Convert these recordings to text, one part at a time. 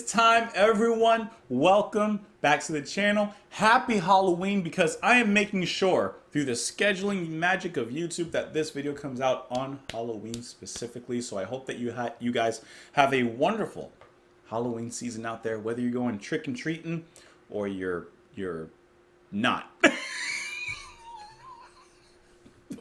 is time, everyone. Welcome back to the channel. Happy Halloween, because I am making sure through the scheduling magic of YouTube that this video comes out on Halloween specifically. So I hope that you guys have a wonderful Halloween season out there, whether you're going trick and treating or you're not.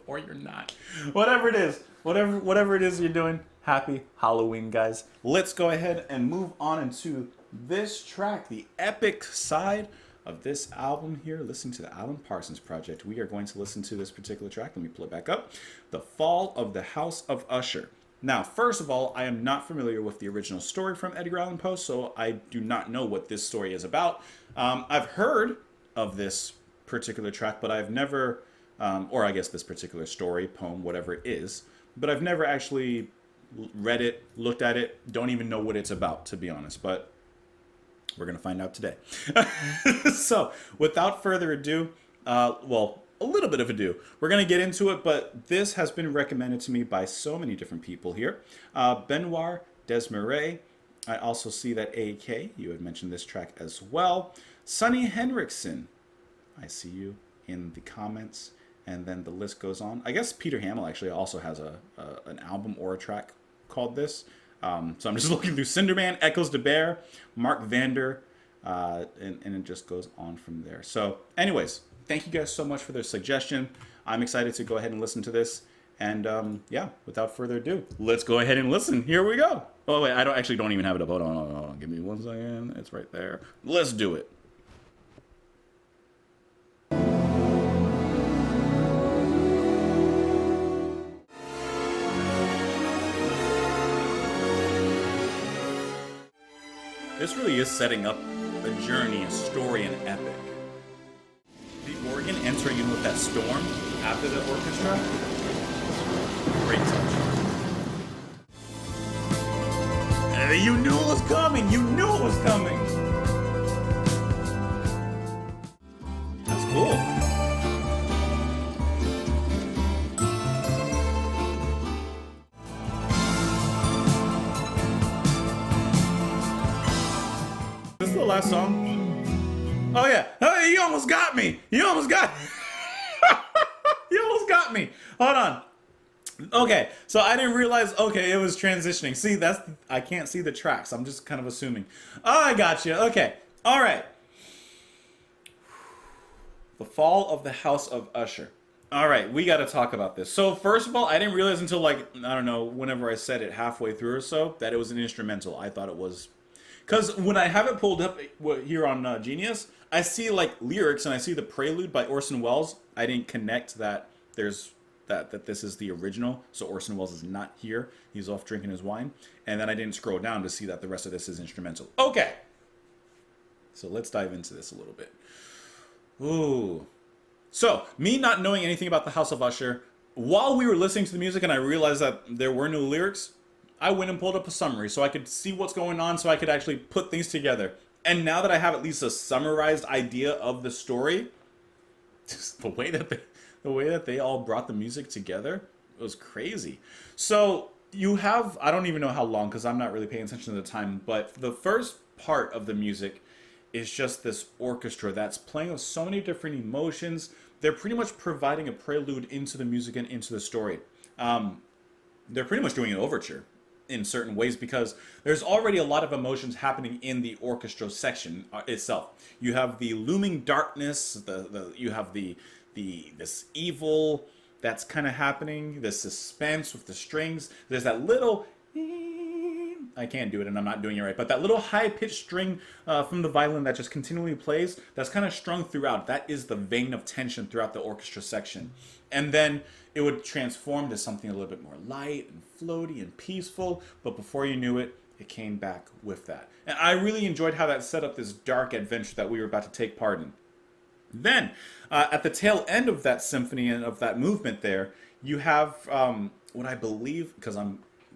Or you're not. Whatever it is, whatever it is you're doing, happy Halloween, guys. Let's go ahead and move on into this track, the epic side of this album here. Listen to the Alan Parsons Project. We are going to listen to this particular track. Let me pull it back up. The Fall of the House of Usher. Now, first of all, I am not familiar with the original story from Edgar Allan Poe, so I do not know what this story is about. I've heard of this particular track, but I've never, or I guess this particular story, poem, whatever it is, but I've never actually read it, looked at it, don't even know what it's about, to be honest, but we're going to find out today. So, without further ado, well, a little bit of ado, we're going to get into it, but this has been recommended to me by so many different people here. Benoit Desmarais, I also see that AK, you had mentioned this track as well. Sonny Henriksen, I see you in the comments, and then the list goes on. I guess Peter Hamill actually also has an album or a track called this. So I'm just looking through Cinderman, Echoes de Bear, Mark Vander, and it just goes on from there. So anyways, thank you guys so much for their suggestion. I'm excited to go ahead and listen to this. And yeah, without further ado, let's go ahead and listen. Here we go. Oh wait, I don't even have it up. Hold on. Give me 1 second. It's right there. Let's do it. This really is setting up a journey, a story, an epic. The organ entering in with that storm after the orchestra, great touch. You knew it was coming! You knew it was coming! That's cool. This is the last song. Oh yeah. Oh, you almost got me. You almost got You almost got me. Hold on. Okay, so I didn't realize, okay, it was transitioning. See, I can't see the tracks. I'm just kind of assuming. Oh, I got you. Okay. All right. The Fall of the House of Usher. All right, we got to talk about this. So first of all, I didn't realize until, like, I don't know, whenever I said it halfway through or so, that it was an instrumental. I thought it was... Because when I have it pulled up here on Genius, I see like lyrics and I see the prelude by Orson Welles. I didn't connect that there's that this is the original, so Orson Welles is not here. He's off drinking his wine. And then I didn't scroll down to see that the rest of this is instrumental. Okay, so let's dive into this a little bit. Ooh. So, me not knowing anything about the House of Usher, while we were listening to the music and I realized that there were no lyrics, I went and pulled up a summary so I could see what's going on, so I could actually put things together. And now that I have at least a summarized idea of the story, just the way that they all brought the music together, it was crazy. So you have, I don't even know how long because I'm not really paying attention to the time, but the first part of the music is just this orchestra that's playing with so many different emotions. They're pretty much providing a prelude into the music and into the story. They're pretty much doing an overture in certain ways because there's already a lot of emotions happening in the orchestra section itself. You have the looming darkness, you have this evil that's kind of happening, the suspense with the strings. There's that little, I can't do it and I'm not doing it right, but that little high-pitched string from the violin that just continually plays, that's kind of strung throughout. That is the vein of tension throughout the orchestra section. And then it would transform to something a little bit more light and floaty and peaceful, but before you knew it, it came back with that. And I really enjoyed how that set up this dark adventure that we were about to take part in. Then, at the tail end of that symphony and of that movement there, you have what I believe, because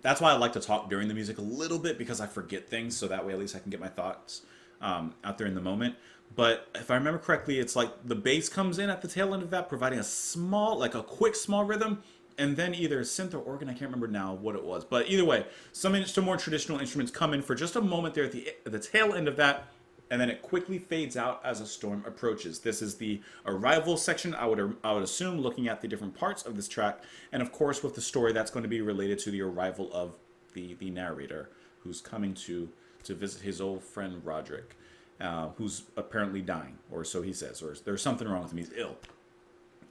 that's why I like to talk during the music a little bit, because I forget things, so that way at least I can get my thoughts out there in the moment. But if I remember correctly, it's like the bass comes in at the tail end of that, providing a small, like a quick small rhythm, and then either synth or organ, I can't remember now what it was, but either way, some more traditional instruments come in for just a moment there at the tail end of that, and then it quickly fades out as a storm approaches. This is the arrival section, I would assume, looking at the different parts of this track, and of course with the story that's going to be related to the arrival of the narrator, who's coming to visit his old friend Roderick, who's apparently dying, or so he says, or there's something wrong with him, he's ill.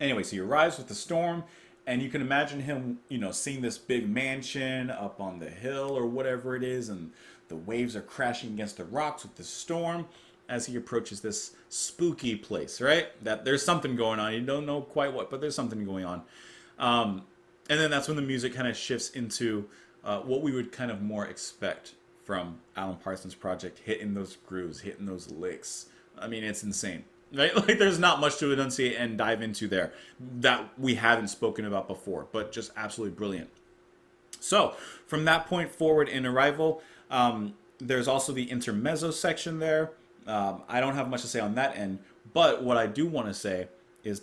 Anyway, so he arrives with the storm, and you can imagine him, seeing this big mansion up on the hill or whatever it is, and the waves are crashing against the rocks with the storm as he approaches this spooky place, right? That there's something going on. You don't know quite what, but there's something going on. And then that's when the music kind of shifts into what we would kind of more expect from Alan Parsons' project, hitting those grooves, hitting those licks. I mean, it's insane. Right? Like, there's not much to enunciate and dive into there that we haven't spoken about before, but just absolutely brilliant. So, from that point forward in Arrival, there's also the intermezzo section there. I don't have much to say on that end, but what I do want to say is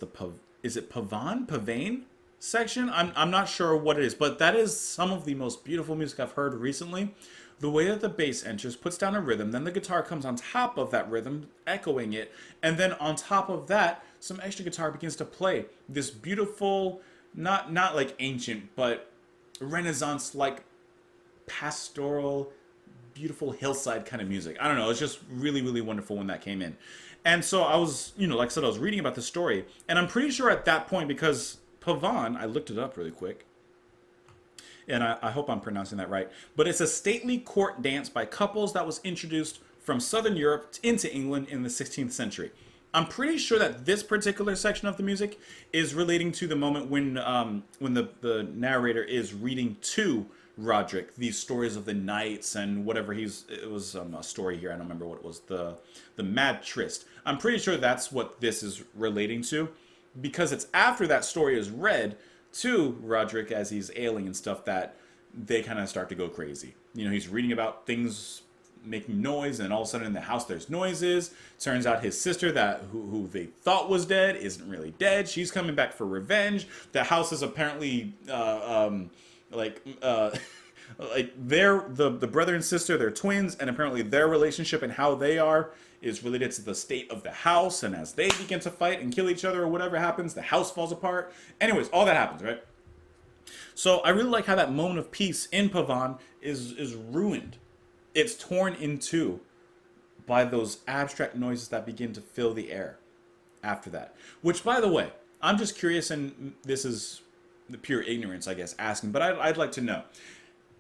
is it Pavane section? I'm not sure what it is, but that is some of the most beautiful music I've heard recently. The way that the bass enters, puts down a rhythm, then the guitar comes on top of that rhythm, echoing it, and then on top of that, some extra guitar begins to play this beautiful, not like ancient, but Renaissance-like pastoral, beautiful hillside kind of music. I don't know, it's just really, really wonderful when that came in. And so I was, like I said, I was reading about the story, and I'm pretty sure at that point, because Pavan, I looked it up really quick, and I hope I'm pronouncing that right, but it's a stately court dance by couples that was introduced from Southern Europe into England in the 16th century. I'm pretty sure that this particular section of the music is relating to the moment when the narrator is reading to Roderick these stories of the knights and whatever it was a story here, I don't remember what it was, the Mad Tryst. I'm pretty sure that's what this is relating to, because it's after that story is read to Roderick as he's ailing and stuff that they kind of start to go crazy. He's reading about things making noise, and all of a sudden in the house there's noises. Turns out his sister, who they thought was dead, isn't really dead. She's coming back for revenge. The house is apparently like they're the brother and sister, they're twins, and apparently their relationship and how they are is related to the state of the house, and as they begin to fight and kill each other or whatever happens, the house falls apart. Anyways, all that happens, right? So I really like how that moment of peace in Pavan is ruined. It's torn in two by those abstract noises that begin to fill the air after that. Which, by the way, I'm just curious, and this is the pure ignorance, I guess, asking, but I'd like to know.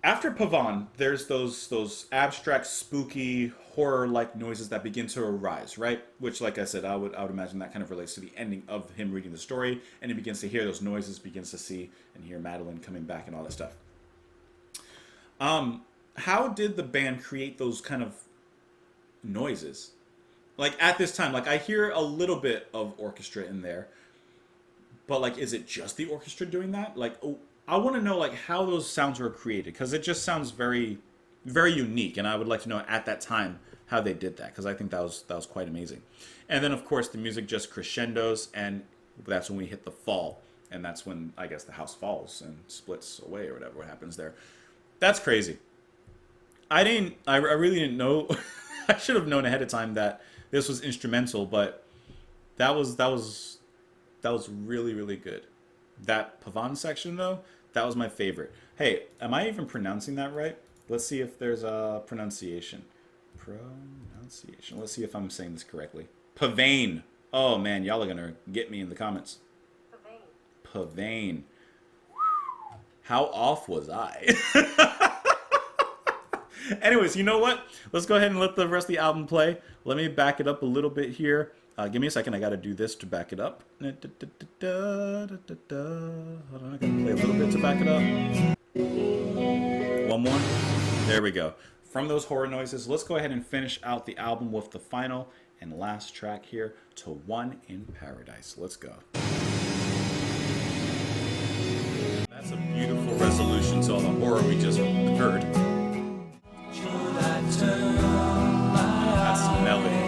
After Pavan, there's those abstract, spooky, horror-like noises that begin to arise, right? Which, like I said, I would imagine that kind of relates to the ending of him reading the story, and he begins to hear those noises, begins to see and hear Madeline coming back and all that stuff. How did the band create those kind of noises? Like, at this time, like, I hear a little bit of orchestra in there, but, like, is it just the orchestra doing that? Like, I want to know, like, how those sounds were created, because it just sounds very, very unique, and I would like to know at that time how they did that, because I think that was quite amazing. And then, of course, the music just crescendos, and that's when we hit the fall, and that's when, I guess, the house falls and splits away or whatever happens there. That's crazy. I really didn't know. I should have known ahead of time that this was instrumental, but that was really, really good. That Pavan section, though, that was my favorite. Hey, am I even pronouncing that right? Let's see if there's a pronunciation. Let's see if I'm saying this correctly. Pavane. Oh, man, y'all are going to get me in the comments. Pavane. How off was I? Anyways, you know what? Let's go ahead and let the rest of the album play. Let me back it up a little bit here. Give me a second. I got to do this to back it up. Hold on. I got to play a little bit to back it up. One more. There we go. From those horror noises, let's go ahead and finish out the album with the final and last track here, To One in Paradise. Let's go. That's a beautiful resolution to all the horror we just heard. That's some melody.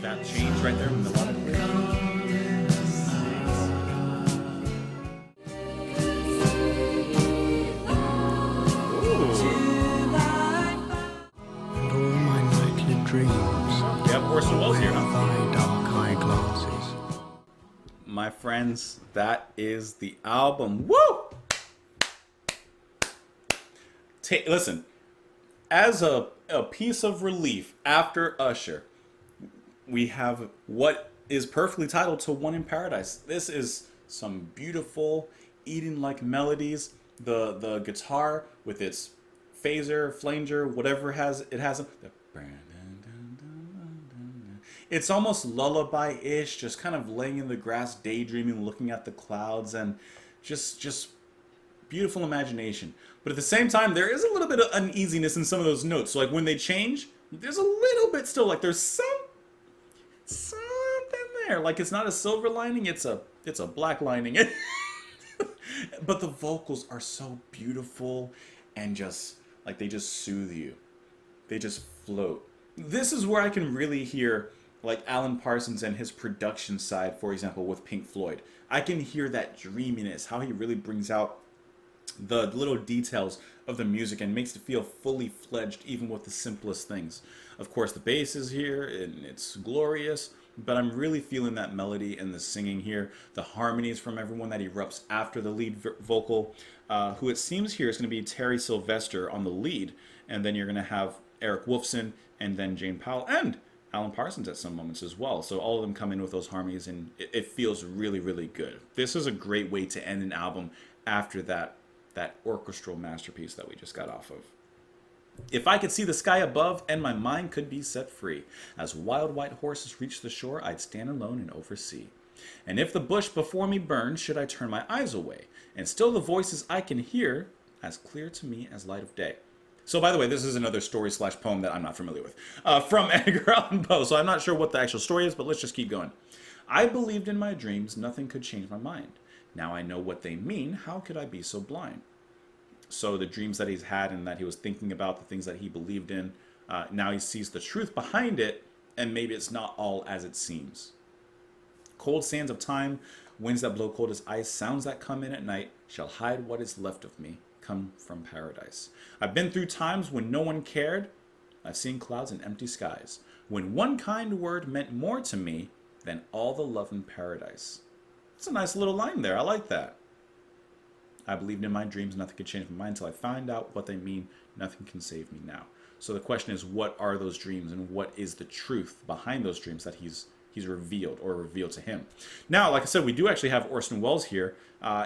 That change right there, melodically. my friends, that is the album. Woo! Listen, as a piece of relief after Usher, we have what is perfectly titled to One in Paradise. This is some beautiful Eden like melodies. The guitar with its phaser, flanger, whatever it has. It's almost lullaby-ish, just kind of laying in the grass, daydreaming, looking at the clouds, and just beautiful imagination. But at the same time, there is a little bit of uneasiness in some of those notes. So like when they change, there's a little bit still like there's something there. Like it's not a silver lining, it's a black lining. But the vocals are so beautiful and just like they just soothe you. They just float. This is where I can really hear like Alan Parsons and his production side, for example, with Pink Floyd. I can hear that dreaminess, how he really brings out the little details of the music and makes it feel fully fledged even with the simplest things. Of course, the bass is here and it's glorious, but I'm really feeling that melody and the singing here, the harmonies from everyone that erupts after the lead vocal, who it seems here is going to be Terry Sylvester on the lead, and then you're going to have Eric Wolfson, and then Jane Powell, and Alan Parsons at some moments as well. So all of them come in with those harmonies, and it feels really, really good. This is a great way to end an album after that orchestral masterpiece that we just got off of. If I could see the sky above and my mind could be set free, as wild white horses reach the shore, I'd stand alone and oversee. And if the bush before me burned, should I turn my eyes away, and still the voices I can hear as clear to me as light of day. So, by the way, this is another story/poem that I'm not familiar with, from Edgar Allan Poe. So I'm not sure what the actual story is, but let's just keep going. I believed in my dreams, nothing could change my mind. Now I know what they mean, how could I be so blind? So the dreams that he's had and that he was thinking about, the things that he believed in, now he sees the truth behind it, and maybe it's not all as it seems. Cold sands of time, winds that blow cold as ice, sounds that come in at night, shall hide what is left of me, come from paradise. I've been through times when no one cared. I've seen clouds and empty skies, when one kind word meant more to me than all the love in paradise. It's a nice little line there. I like that. I believed in my dreams, nothing could change my mind until I find out what they mean. Nothing can save me now. So the question is, what are those dreams, and what is the truth behind those dreams that he's revealed or revealed to him? Now, like I said, we do actually have Orson Welles here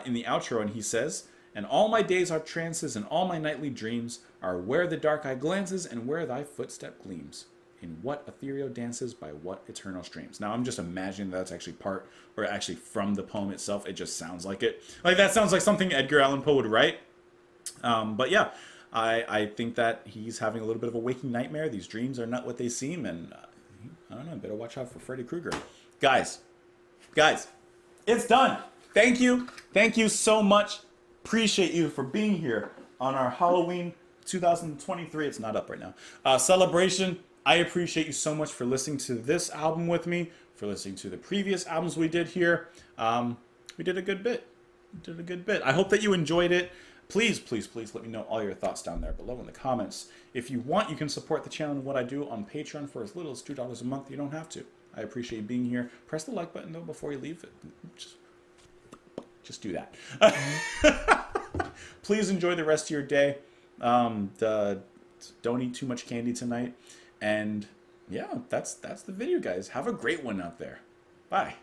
in the outro, and he says, "And all my days are trances, and all my nightly dreams are where the dark eye glances, and where thy footstep gleams. In what ethereal dances, by what eternal streams." Now, I'm just imagining that's actually part, or actually from the poem itself. It just sounds like it. Like, that sounds like something Edgar Allan Poe would write. But yeah, I think that he's having a little bit of a waking nightmare. These dreams are not what they seem, and I don't know, better watch out for Freddy Krueger. Guys, it's done. Thank you so much. Appreciate you for being here on our Halloween 2023, it's not up right now, celebration. I appreciate you so much for listening to this album with me, for listening to the previous albums we did here. We did a good bit. I hope that you enjoyed it. Please let me know all your thoughts down there below in the comments. If you want, you can support the channel and what I do on Patreon for as little as $2 a month. You don't have to. I appreciate you being here. Press the like button, though, before you leave. Just do that. Please enjoy the rest of your day. Don't eat too much candy tonight. And yeah, that's the video, guys. Have a great one out there. Bye.